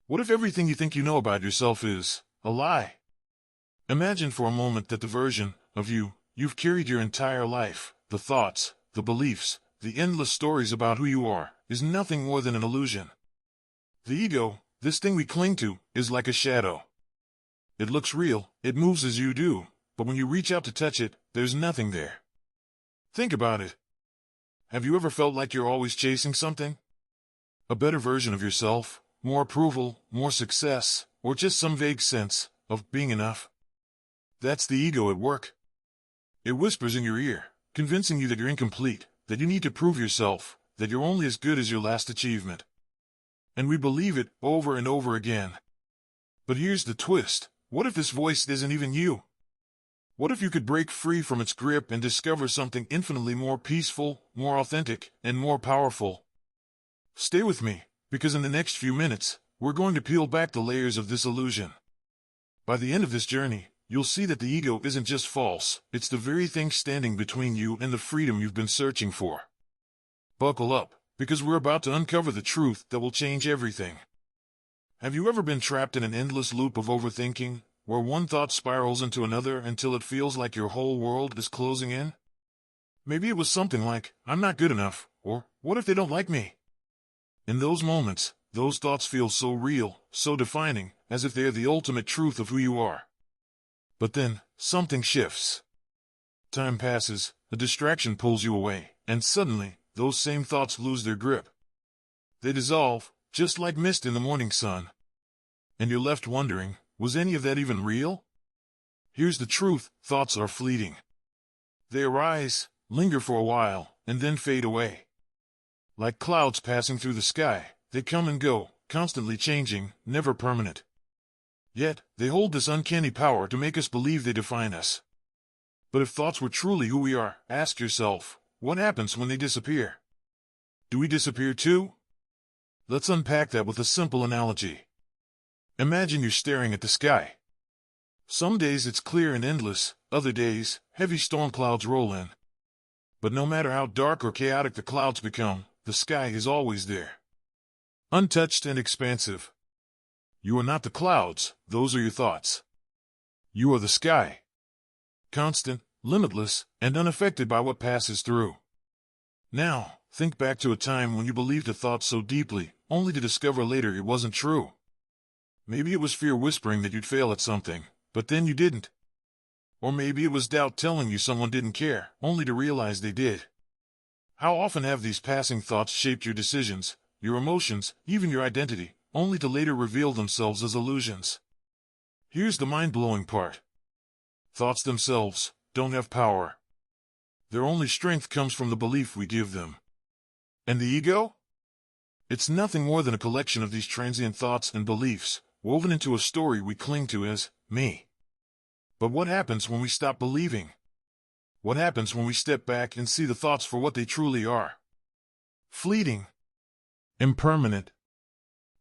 What if everything you think you know about yourself is a lie? Imagine for a moment that the version of you've carried your entire life, the thoughts, the beliefs, the endless stories about who you are, is nothing more than an illusion. The ego, this thing we cling to, is like a shadow. It looks real, it moves as you do, but when you reach out to touch it, there's nothing there. Think about it. Have you ever felt like you're always chasing something? A better version of yourself, more approval, more success, or just some vague sense of being enough? That's the ego at work. It whispers in your ear, convincing you that you're incomplete, that you need to prove yourself, that you're only as good as your last achievement. And we believe it over and over again. But here's the twist. What if this voice isn't even you? What if you could break free from its grip and discover something infinitely more peaceful, more authentic, and more powerful? Stay with me, because in the next few minutes, we're going to peel back the layers of this illusion. By the end of this journey, you'll see that the ego isn't just false, it's the very thing standing between you and the freedom you've been searching for. Buckle up, because we're about to uncover the truth that will change everything. Have you ever been trapped in an endless loop of overthinking, where one thought spirals into another until it feels like your whole world is closing in? Maybe it was something like, I'm not good enough, or, what if they don't like me? In those moments, those thoughts feel so real, so defining, as if they're the ultimate truth of who you are. But then, something shifts. Time passes, a distraction pulls you away, and suddenly, those same thoughts lose their grip. They dissolve, just like mist in the morning sun. And you're left wondering, was any of that even real? Here's the truth, thoughts are fleeting. They arise, linger for a while, and then fade away. Like clouds passing through the sky, they come and go, constantly changing, never permanent. Yet, they hold this uncanny power to make us believe they define us. But if thoughts were truly who we are, ask yourself, what happens when they disappear? Do we disappear too? Let's unpack that with a simple analogy. Imagine you're staring at the sky. Some days it's clear and endless, other days, heavy storm clouds roll in. But no matter how dark or chaotic the clouds become, the sky is always there. Untouched and expansive. You are not the clouds, those are your thoughts. You are the sky. Constant, limitless, and unaffected by what passes through. Now, think back to a time when you believed a thought so deeply, only to discover later it wasn't true. Maybe it was fear whispering that you'd fail at something, but then you didn't. Or maybe it was doubt telling you someone didn't care, only to realize they did. How often have these passing thoughts shaped your decisions, your emotions, even your identity, only to later reveal themselves as illusions? Here's the mind-blowing part. Thoughts themselves don't have power. Their only strength comes from the belief we give them. And the ego? It's nothing more than a collection of these transient thoughts and beliefs, woven into a story we cling to as me. But what happens when we stop believing? What happens when we step back and see the thoughts for what they truly are? Fleeting. Impermanent.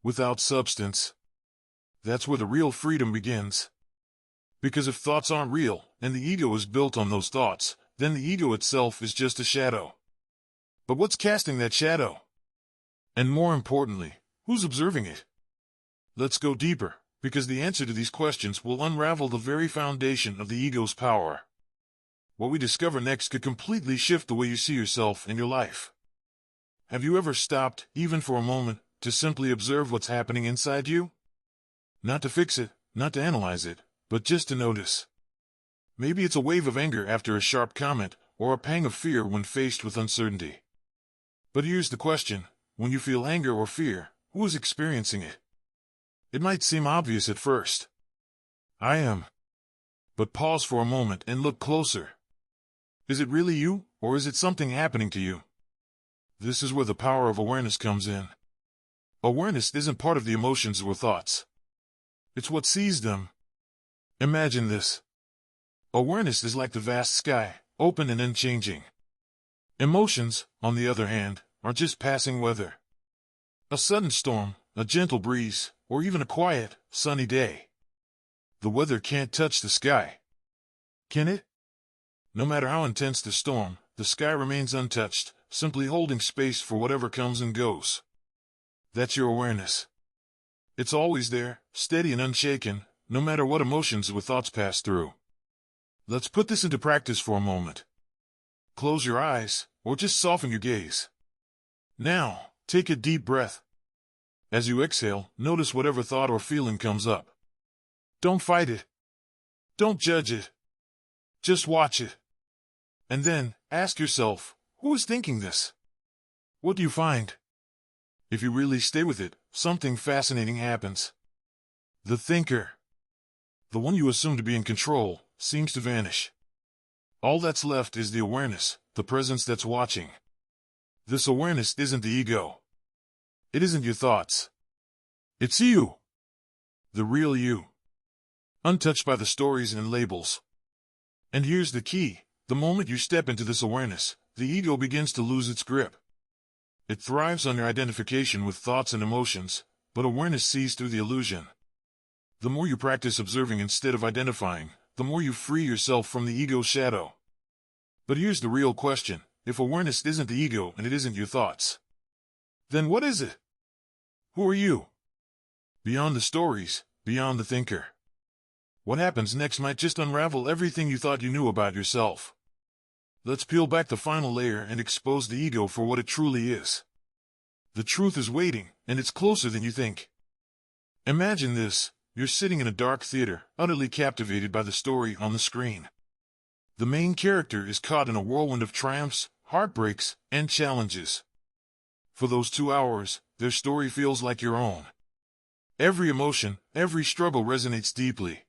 Without substance. That's where the real freedom begins. Because if thoughts aren't real, and the ego is built on those thoughts, then the ego itself is just a shadow. But what's casting that shadow? And more importantly, who's observing it? Let's go deeper, because the answer to these questions will unravel the very foundation of the ego's power. What we discover next could completely shift the way you see yourself and your life. Have you ever stopped, even for a moment, to simply observe what's happening inside you? Not to fix it, not to analyze it, but just to notice. Maybe it's a wave of anger after a sharp comment, or a pang of fear when faced with uncertainty. But here's the question, when you feel anger or fear, who is experiencing it? It might seem obvious at first. I am. But pause for a moment and look closer. Is it really you, or is it something happening to you? This is where the power of awareness comes in. Awareness isn't part of the emotions or thoughts. It's what sees them. Imagine this. Awareness is like the vast sky, open and unchanging. Emotions, on the other hand, are just passing weather. A sudden storm, a gentle breeze, or even a quiet, sunny day. The weather can't touch the sky. Can it? No matter how intense the storm, the sky remains untouched, simply holding space for whatever comes and goes. That's your awareness. It's always there, steady and unshaken, no matter what emotions or thoughts pass through. Let's put this into practice for a moment. Close your eyes, or just soften your gaze. Now, take a deep breath. As you exhale, notice whatever thought or feeling comes up. Don't fight it. Don't judge it. Just watch it. And then, ask yourself, who is thinking this? What do you find? If you really stay with it, something fascinating happens. The thinker, the one you assume to be in control, seems to vanish. All that's left is the awareness, the presence that's watching. This awareness isn't the ego. It isn't your thoughts. It's you. The real you. Untouched by the stories and labels. And here's the key. The moment you step into this awareness, the ego begins to lose its grip. It thrives on your identification with thoughts and emotions, but awareness sees through the illusion. The more you practice observing instead of identifying, the more you free yourself from the ego's shadow. But here's the real question. If awareness isn't the ego and it isn't your thoughts, then what is it? Who are you? Beyond the stories, beyond the thinker. What happens next might just unravel everything you thought you knew about yourself. Let's peel back the final layer and expose the ego for what it truly is. The truth is waiting, and it's closer than you think. Imagine this. You're sitting in a dark theater, utterly captivated by the story on the screen. The main character is caught in a whirlwind of triumphs, heartbreaks, and challenges. For those 2 hours, their story feels like your own. Every emotion, every struggle resonates deeply.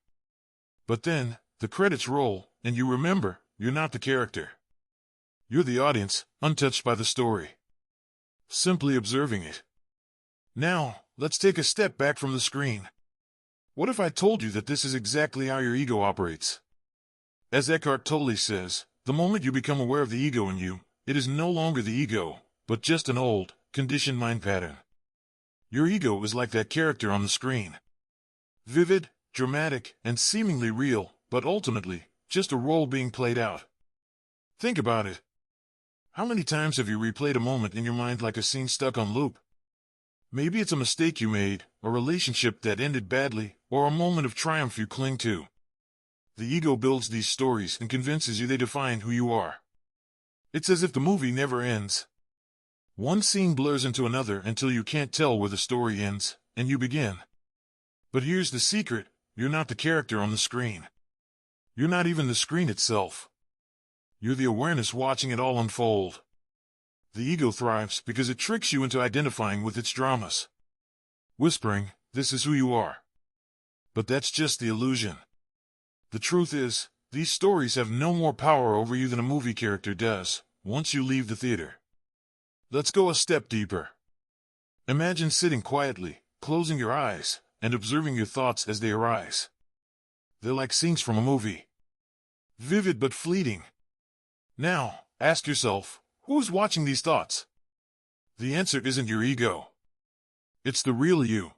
But then, the credits roll, and you remember, you're not the character. You're the audience, untouched by the story. Simply observing it. Now, let's take a step back from the screen. What if I told you that this is exactly how your ego operates? As Eckhart Tolle says, the moment you become aware of the ego in you, it is no longer the ego, but just an old, conditioned mind pattern. Your ego is like that character on the screen. Vivid, dramatic, and seemingly real, but ultimately, just a role being played out. Think about it. How many times have you replayed a moment in your mind like a scene stuck on loop? Maybe it's a mistake you made, a relationship that ended badly, or a moment of triumph you cling to. The ego builds these stories and convinces you they define who you are. It's as if the movie never ends. One scene blurs into another until you can't tell where the story ends, and you begin. But here's the secret, you're not the character on the screen. You're not even the screen itself. You're the awareness watching it all unfold. The ego thrives because it tricks you into identifying with its dramas. Whispering, this is who you are. But that's just the illusion. The truth is, these stories have no more power over you than a movie character does, once you leave the theater. Let's go a step deeper. Imagine sitting quietly, closing your eyes, and observing your thoughts as they arise. They're like scenes from a movie. Vivid but fleeting. Now, ask yourself, who's watching these thoughts? The answer isn't your ego. It's the real you.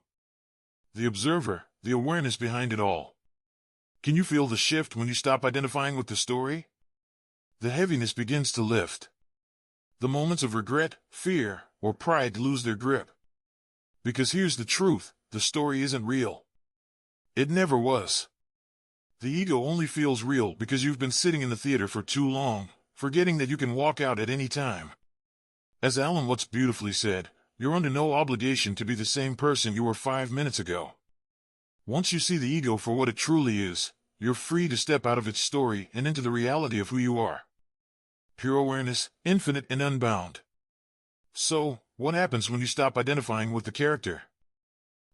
The observer, the awareness behind it all. Can you feel the shift when you stop identifying with the story? The heaviness begins to lift. The moments of regret, fear, or pride lose their grip. Because here's the truth, the story isn't real. It never was. The ego only feels real because you've been sitting in the theater for too long, forgetting that you can walk out at any time. As Alan Watts beautifully said, you're under no obligation to be the same person you were 5 minutes ago. Once you see the ego for what it truly is, you're free to step out of its story and into the reality of who you are. Pure awareness, infinite and unbound. So, what happens when you stop identifying with the character?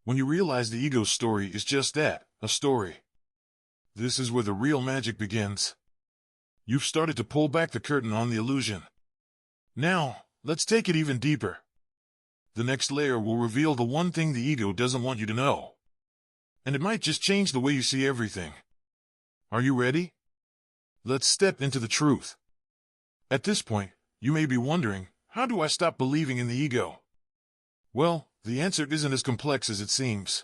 When you realize the ego's story is just that, a story. This is where the real magic begins. You've started to pull back the curtain on the illusion. Now, let's take it even deeper. The next layer will reveal the one thing the ego doesn't want you to know. And it might just change the way you see everything. Are you ready? Let's step into the truth. At this point, you may be wondering, how do I stop believing in the ego? Well, the answer isn't as complex as it seems.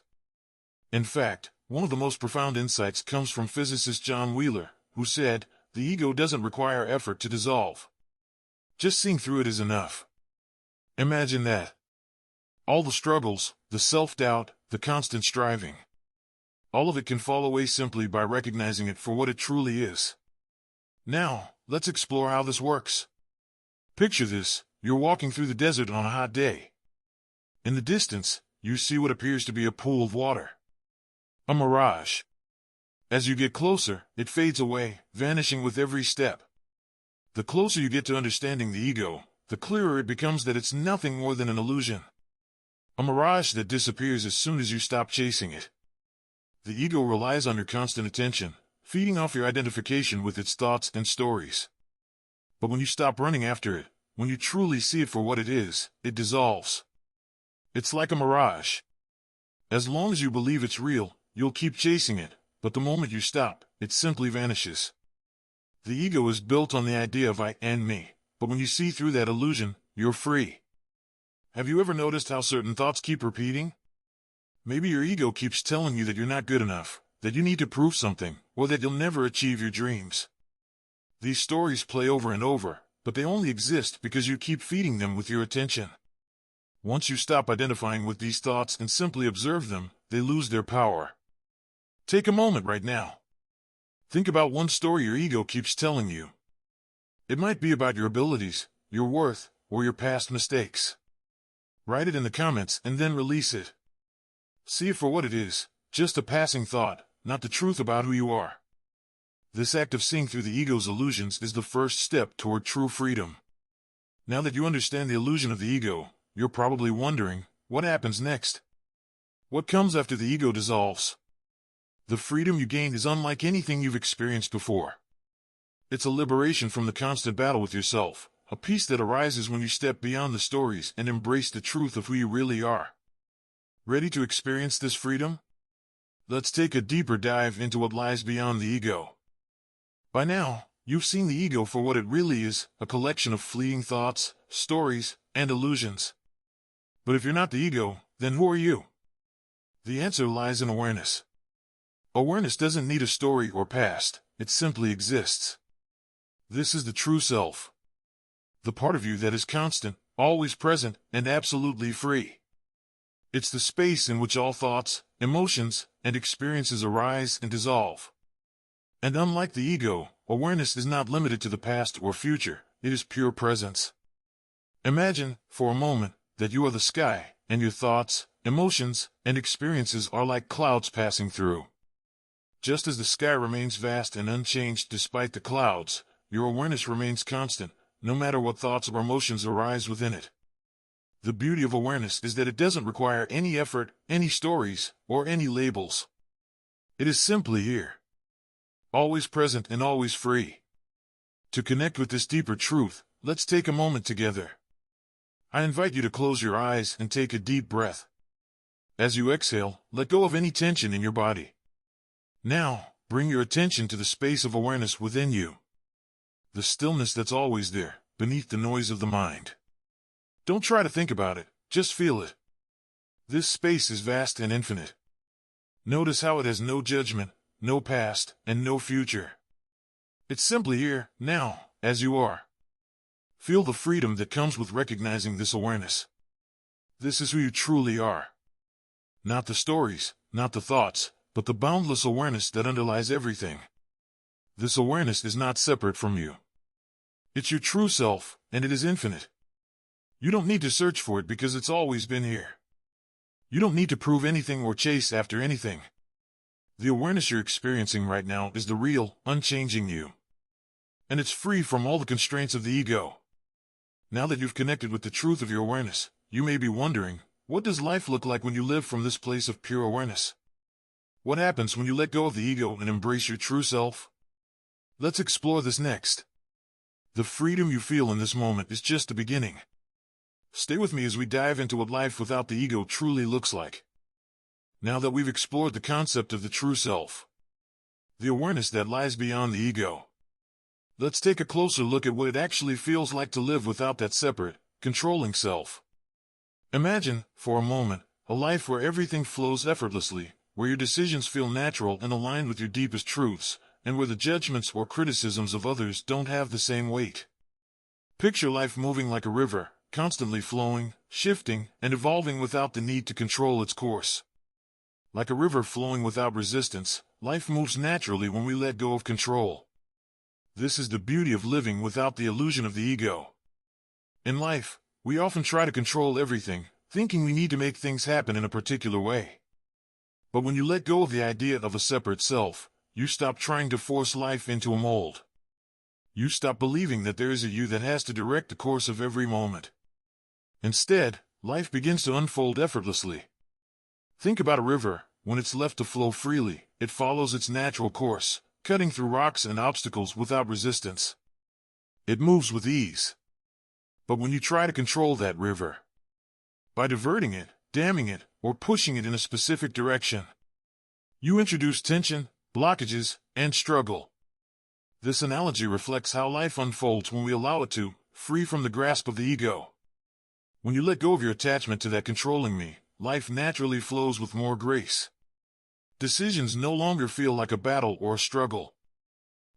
In fact, one of the most profound insights comes from physicist John Wheeler, who said, the ego doesn't require effort to dissolve. Just seeing through it is enough. Imagine that. All the struggles, the self-doubt, the constant striving. All of it can fall away simply by recognizing it for what it truly is. Now, let's explore how this works. Picture this: you're walking through the desert on a hot day. In the distance, you see what appears to be a pool of water. A mirage. As you get closer, it fades away, vanishing with every step. The closer you get to understanding the ego, the clearer it becomes that it's nothing more than an illusion. A mirage that disappears as soon as you stop chasing it. The ego relies on your constant attention, feeding off your identification with its thoughts and stories. But when you stop running after it, when you truly see it for what it is, it dissolves. It's like a mirage. As long as you believe it's real, you'll keep chasing it, but the moment you stop, it simply vanishes. The ego is built on the idea of I and me, but when you see through that illusion, you're free. Have you ever noticed how certain thoughts keep repeating? Maybe your ego keeps telling you that you're not good enough, that you need to prove something, or that you'll never achieve your dreams. These stories play over and over, but they only exist because you keep feeding them with your attention. Once you stop identifying with these thoughts and simply observe them, they lose their power. Take a moment right now. Think about one story your ego keeps telling you. It might be about your abilities, your worth, or your past mistakes. Write it in the comments and then release it. See it for what it is, just a passing thought, not the truth about who you are. This act of seeing through the ego's illusions is the first step toward true freedom. Now that you understand the illusion of the ego, you're probably wondering, what happens next? What comes after the ego dissolves? The freedom you gain is unlike anything you've experienced before. It's a liberation from the constant battle with yourself, a peace that arises when you step beyond the stories and embrace the truth of who you really are. Ready to experience this freedom? Let's take a deeper dive into what lies beyond the ego. By now, you've seen the ego for what it really is, a collection of fleeting thoughts, stories, and illusions. But if you're not the ego, then who are you? The answer lies in awareness. Awareness doesn't need a story or past, it simply exists. This is the true self. The part of you that is constant, always present, and absolutely free. It's the space in which all thoughts, emotions, and experiences arise and dissolve. And unlike the ego, awareness is not limited to the past or future, it is pure presence. Imagine, for a moment, that you are the sky, and your thoughts, emotions, and experiences are like clouds passing through. Just as the sky remains vast and unchanged despite the clouds, your awareness remains constant, no matter what thoughts or emotions arise within it. The beauty of awareness is that it doesn't require any effort, any stories, or any labels. It is simply here. Always present and always free. To connect with this deeper truth, let's take a moment together. I invite you to close your eyes and take a deep breath. As you exhale, let go of any tension in your body. Now, bring your attention to the space of awareness within you. The stillness that's always there, beneath the noise of the mind. Don't try to think about it, just feel it. This space is vast and infinite. Notice how it has no judgment, no past, and no future. It's simply here, now, as you are. Feel the freedom that comes with recognizing this awareness. This is who you truly are. Not the stories, not the thoughts, but the boundless awareness that underlies everything. This awareness is not separate from you. It's your true self, and it is infinite. You don't need to search for it because it's always been here. You don't need to prove anything or chase after anything. The awareness you're experiencing right now is the real, unchanging you. And it's free from all the constraints of the ego. Now that you've connected with the truth of your awareness, you may be wondering, what does life look like when you live from this place of pure awareness? What happens when you let go of the ego and embrace your true self? Let's explore this next. The freedom you feel in this moment is just the beginning. Stay with me as we dive into what life without the ego truly looks like. Now that we've explored the concept of the true self, the awareness that lies beyond the ego, let's take a closer look at what it actually feels like to live without that separate, controlling self. Imagine, for a moment, a life where everything flows effortlessly, where your decisions feel natural and aligned with your deepest truths, and where the judgments or criticisms of others don't have the same weight. Picture life moving like a river, constantly flowing, shifting, and evolving without the need to control its course. Like a river flowing without resistance, life moves naturally when we let go of control. This is the beauty of living without the illusion of the ego. In life, we often try to control everything, thinking we need to make things happen in a particular way. But when you let go of the idea of a separate self, you stop trying to force life into a mold. You stop believing that there is a you that has to direct the course of every moment. Instead, life begins to unfold effortlessly. Think about a river. When it's left to flow freely, it follows its natural course, cutting through rocks and obstacles without resistance. It moves with ease. But when you try to control that river, by diverting it, damming it, or pushing it in a specific direction, you introduce tension, blockages, and struggle. This analogy reflects how life unfolds when we allow it to, free from the grasp of the ego. When you let go of your attachment to that controlling me, life naturally flows with more grace. Decisions no longer feel like a battle or a struggle.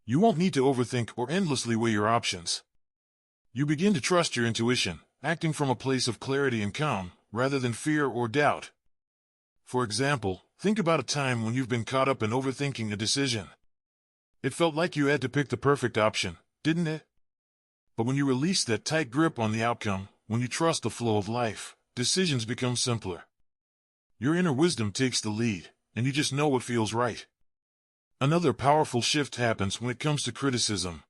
You won't need to overthink or endlessly weigh your options. You begin to trust your intuition, acting from a place of clarity and calm, rather than fear or doubt. For example, think about a time when you've been caught up in overthinking a decision. It felt like you had to pick the perfect option, didn't it? But when you release that tight grip on the outcome, when you trust the flow of life, decisions become simpler. Your inner wisdom takes the lead, and you just know what feels right. Another powerful shift happens when it comes to criticism.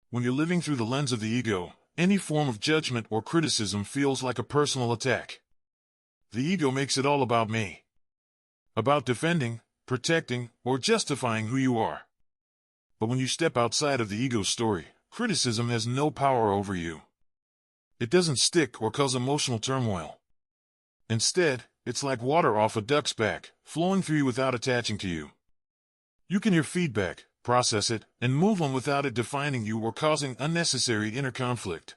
When you're living through the lens of the ego, any form of judgment or criticism feels like a personal attack. The ego makes it all about me. About defending, protecting, or justifying who you are. But when you step outside of the ego's story, criticism has no power over you. It doesn't stick or cause emotional turmoil. Instead, it's like water off a duck's back, flowing through you without attaching to you. You can hear feedback, process it, and move on without it defining you or causing unnecessary inner conflict.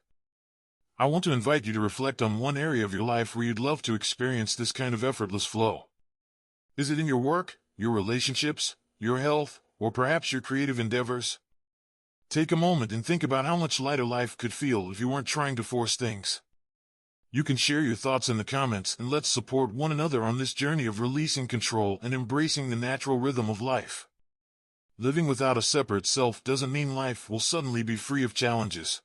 I want to invite you to reflect on one area of your life where you'd love to experience this kind of effortless flow. Is it in your work, your relationships, your health, or perhaps your creative endeavors? Take a moment and think about how much lighter life could feel if you weren't trying to force things. You can share your thoughts in the comments, and let's support one another on this journey of releasing control and embracing the natural rhythm of life. Living without a separate self doesn't mean life will suddenly be free of challenges.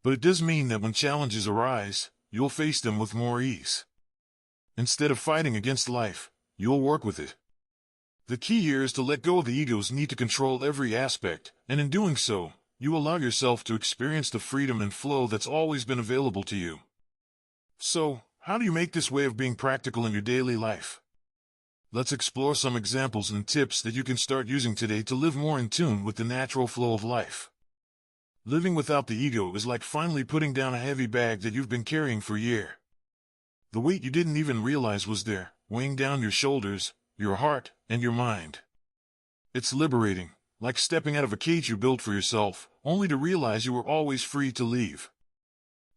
But it does mean that when challenges arise, you'll face them with more ease. Instead of fighting against life, you'll work with it. The key here is to let go of the ego's need to control every aspect, and in doing so, you allow yourself to experience the freedom and flow that's always been available to you. So, how do you make this way of being practical in your daily life? Let's explore some examples and tips that you can start using today to live more in tune with the natural flow of life. Living without the ego is like finally putting down a heavy bag that you've been carrying for a year. The weight you didn't even realize was there, weighing down your shoulders, your heart, and your mind. It's liberating, like stepping out of a cage you built for yourself, only to realize you were always free to leave.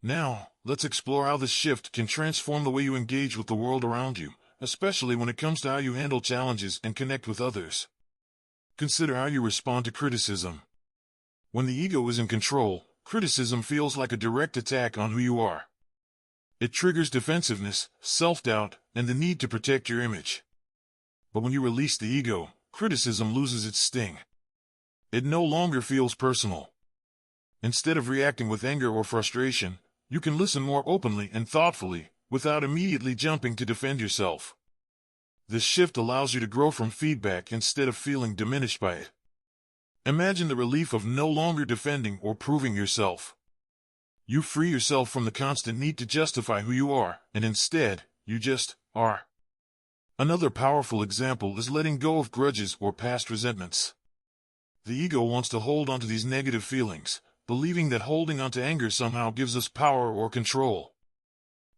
Now, let's explore how this shift can transform the way you engage with the world around you, especially when it comes to how you handle challenges and connect with others. Consider how you respond to criticism. When the ego is in control, criticism feels like a direct attack on who you are. It triggers defensiveness, self-doubt, and the need to protect your image. But when you release the ego, criticism loses its sting. It no longer feels personal. Instead of reacting with anger or frustration, you can listen more openly and thoughtfully, without immediately jumping to defend yourself. This shift allows you to grow from feedback instead of feeling diminished by it. Imagine the relief of no longer defending or proving yourself. You free yourself from the constant need to justify who you are, and instead, you just are. Another powerful example is letting go of grudges or past resentments. The ego wants to hold onto these negative feelings, believing that holding onto anger somehow gives us power or control.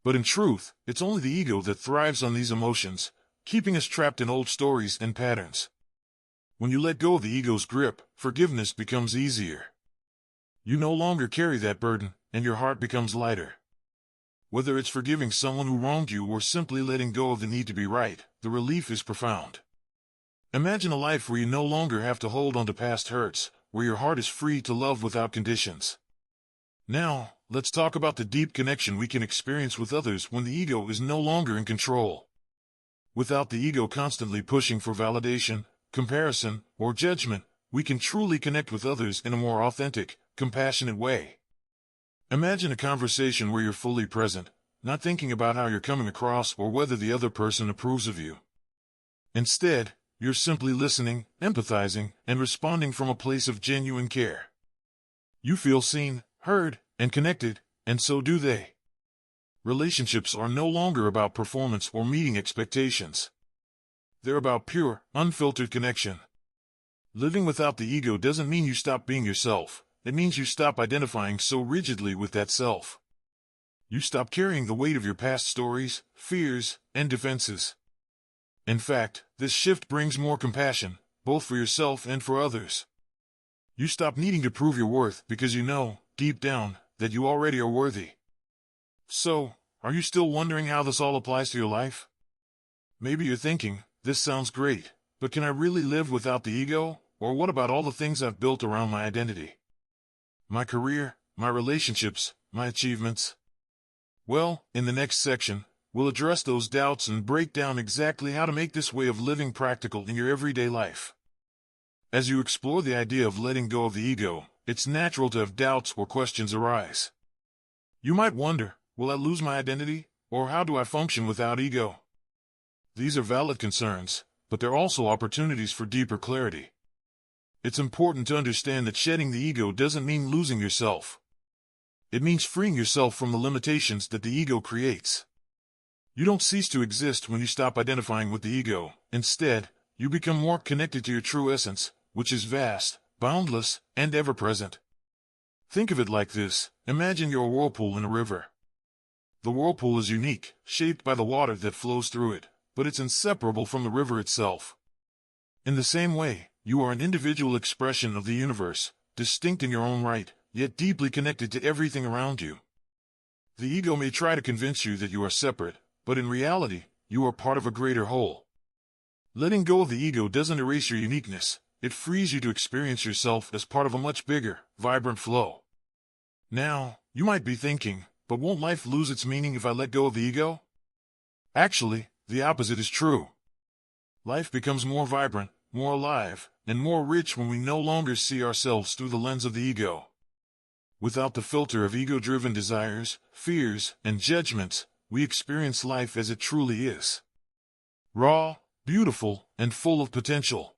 But in truth, it's only the ego that thrives on these emotions, keeping us trapped in old stories and patterns. When you let go of the ego's grip, forgiveness becomes easier. You no longer carry that burden, and your heart becomes lighter. Whether it's forgiving someone who wronged you or simply letting go of the need to be right, the relief is profound. Imagine a life where you no longer have to hold on to past hurts, where your heart is free to love without conditions. Now, let's talk about the deep connection we can experience with others when the ego is no longer in control. Without the ego constantly pushing for validation, comparison, or judgment, we can truly connect with others in a more authentic, compassionate way. Imagine a conversation where you're fully present, not thinking about how you're coming across or whether the other person approves of you. Instead, you're simply listening, empathizing, and responding from a place of genuine care. You feel seen, heard, and connected, and so do they. Relationships are no longer about performance or meeting expectations. They're about pure, unfiltered connection. Living without the ego doesn't mean you stop being yourself. It means you stop identifying so rigidly with that self. You stop carrying the weight of your past stories, fears, and defenses. In fact, this shift brings more compassion, both for yourself and for others. You stop needing to prove your worth because you know, deep down, that you already are worthy. So, are you still wondering how this all applies to your life? Maybe you're thinking, this sounds great, but can I really live without the ego? Or what about all the things I've built around my identity? My career, my relationships, my achievements? Well, in the next section, we'll address those doubts and break down exactly how to make this way of living practical in your everyday life. As you explore the idea of letting go of the ego, it's natural to have doubts or questions arise. You might wonder, will I lose my identity, or how do I function without ego? These are valid concerns, but they're also opportunities for deeper clarity. It's important to understand that shedding the ego doesn't mean losing yourself. It means freeing yourself from the limitations that the ego creates. You don't cease to exist when you stop identifying with the ego. Instead, you become more connected to your true essence, which is vast, boundless, and ever-present. Think of it like this. Imagine you're a whirlpool in a river. The whirlpool is unique, shaped by the water that flows through it, but it's inseparable from the river itself. In the same way, you are an individual expression of the universe, distinct in your own right, yet deeply connected to everything around you. The ego may try to convince you that you are separate, but in reality, you are part of a greater whole. Letting go of the ego doesn't erase your uniqueness, it frees you to experience yourself as part of a much bigger, vibrant flow. Now, you might be thinking, but won't life lose its meaning if I let go of the ego? Actually, the opposite is true. Life becomes more vibrant, more alive, and more rich when we no longer see ourselves through the lens of the ego. Without the filter of ego-driven desires, fears, and judgments, we experience life as it truly is. Raw, beautiful, and full of potential.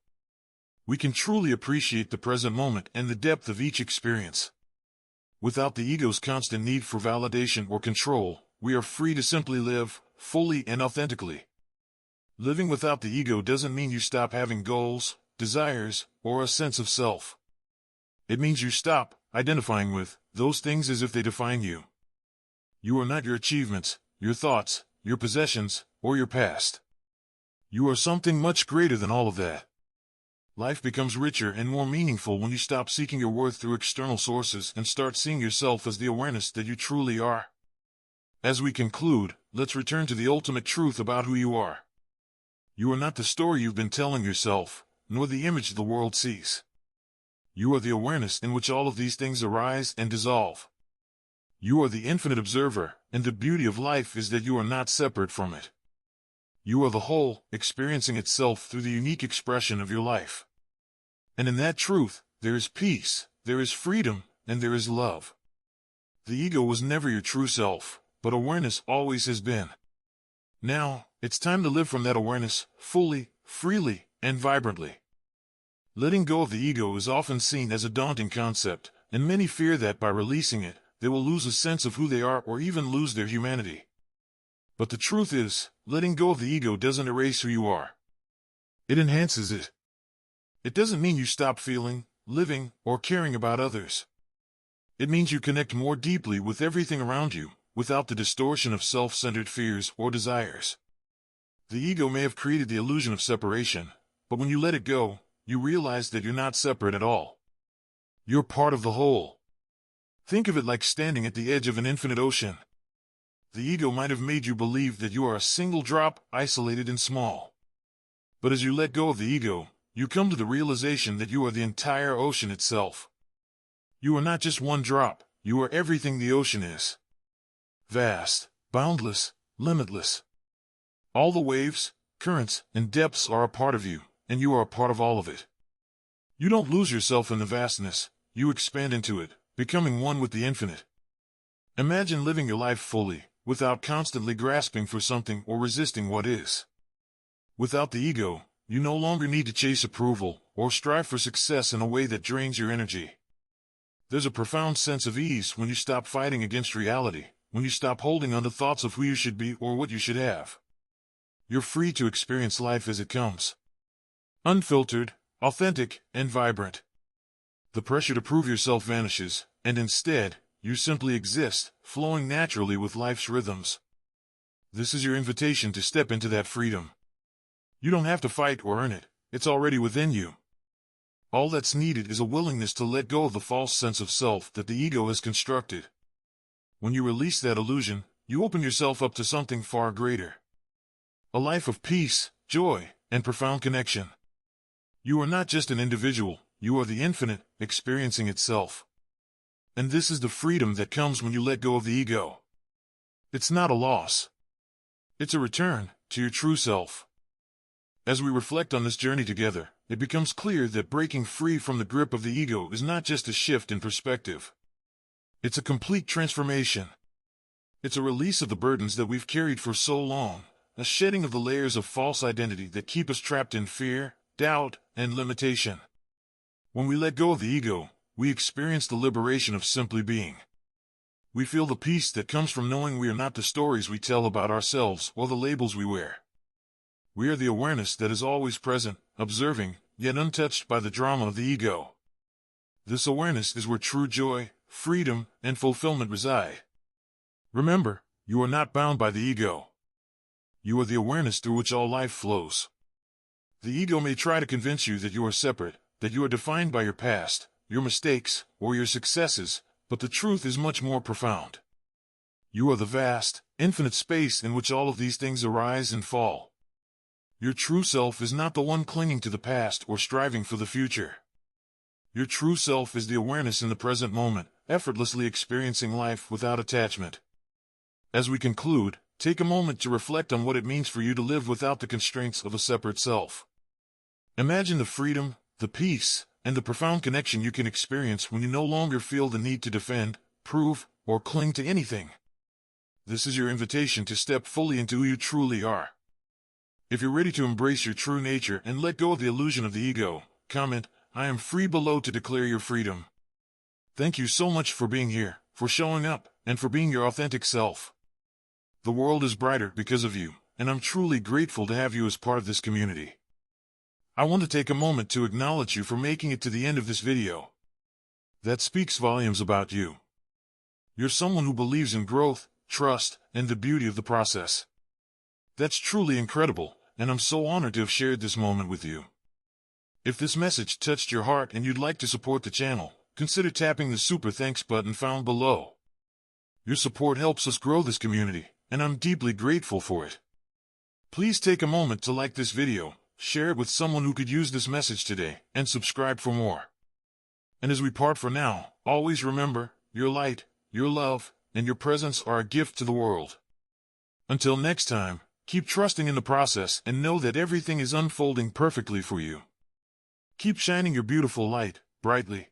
We can truly appreciate the present moment and the depth of each experience. Without the ego's constant need for validation or control, we are free to simply live, fully and authentically. Living without the ego doesn't mean you stop having goals, desires, or a sense of self. It means you stop identifying with those things as if they define you. You are not your achievements, your thoughts, your possessions, or your past. You are something much greater than all of that. Life becomes richer and more meaningful when you stop seeking your worth through external sources and start seeing yourself as the awareness that you truly are. As we conclude, let's return to the ultimate truth about who you are. You are not the story you've been telling yourself, nor the image the world sees. You are the awareness in which all of these things arise and dissolve. You are the infinite observer, and the beauty of life is that you are not separate from it. You are the whole, experiencing itself through the unique expression of your life. And in that truth, there is peace, there is freedom, and there is love. The ego was never your true self, but awareness always has been. Now, it's time to live from that awareness, fully, freely, and vibrantly. Letting go of the ego is often seen as a daunting concept, and many fear that by releasing it, they will lose a sense of who they are or even lose their humanity. But the truth is, letting go of the ego doesn't erase who you are. It enhances it. It doesn't mean you stop feeling, living, or caring about others. It means you connect more deeply with everything around you, without the distortion of self-centered fears or desires. The ego may have created the illusion of separation, but when you let it go, you realize that you're not separate at all. You're part of the whole. Think of it like standing at the edge of an infinite ocean. The ego might have made you believe that you are a single drop, isolated and small. But as you let go of the ego, you come to the realization that you are the entire ocean itself. You are not just one drop, You are everything the ocean is. Vast, boundless, limitless. All the waves, currents, and depths are a part of you, and you are a part of all of it. You don't lose yourself in the vastness, you expand into it, becoming one with the infinite. Imagine living your life fully, without constantly grasping for something or resisting what is. Without the ego, you no longer need to chase approval or strive for success in a way that drains your energy. There's a profound sense of ease when you stop fighting against reality, when you stop holding on to thoughts of who you should be or what you should have. You're free to experience life as it comes. Unfiltered, authentic, and vibrant. The pressure to prove yourself vanishes, and instead, you simply exist, flowing naturally with life's rhythms. This is your invitation to step into that freedom. You don't have to fight or earn it, it's already within you. All that's needed is a willingness to let go of the false sense of self that the ego has constructed. When you release that illusion, you open yourself up to something far greater. A life of peace, joy, and profound connection. You are not just an individual, you are the infinite, experiencing itself. And this is the freedom that comes when you let go of the ego. It's not a loss. It's a return to your true self. As we reflect on this journey together, it becomes clear that breaking free from the grip of the ego is not just a shift in perspective. It's a complete transformation. It's a release of the burdens that we've carried for so long, a shedding of the layers of false identity that keep us trapped in fear, doubt, and limitation. When we let go of the ego, we experience the liberation of simply being. We feel the peace that comes from knowing we are not the stories we tell about ourselves or the labels we wear. We are the awareness that is always present, observing, yet untouched by the drama of the ego. This awareness is where true joy, freedom, and fulfillment reside. Remember, you are not bound by the ego. You are the awareness through which all life flows. The ego may try to convince you that you are separate, that you are defined by your past, your mistakes, or your successes, but the truth is much more profound. You are the vast, infinite space in which all of these things arise and fall. Your true self is not the one clinging to the past or striving for the future. Your true self is the awareness in the present moment, effortlessly experiencing life without attachment. As we conclude, take a moment to reflect on what it means for you to live without the constraints of a separate self. Imagine the freedom, the peace, and the profound connection you can experience when you no longer feel the need to defend, prove, or cling to anything. This is your invitation to step fully into who you truly are. If you're ready to embrace your true nature and let go of the illusion of the ego, comment, "I am free" below to declare your freedom. Thank you so much for being here, for showing up, and for being your authentic self. The world is brighter because of you, and I'm truly grateful to have you as part of this community. I want to take a moment to acknowledge you for making it to the end of this video. That speaks volumes about you. You're someone who believes in growth, trust, and the beauty of the process. That's truly incredible, and I'm so honored to have shared this moment with you. If this message touched your heart and you'd like to support the channel, consider tapping the Super Thanks button found below. Your support helps us grow this community, and I'm deeply grateful for it. Please take a moment to like this video, share it with someone who could use this message today, and subscribe for more. And as we part for now, always remember, your light, your love, and your presence are a gift to the world. Until next time, keep trusting in the process and know that everything is unfolding perfectly for you. Keep shining your beautiful light, brightly,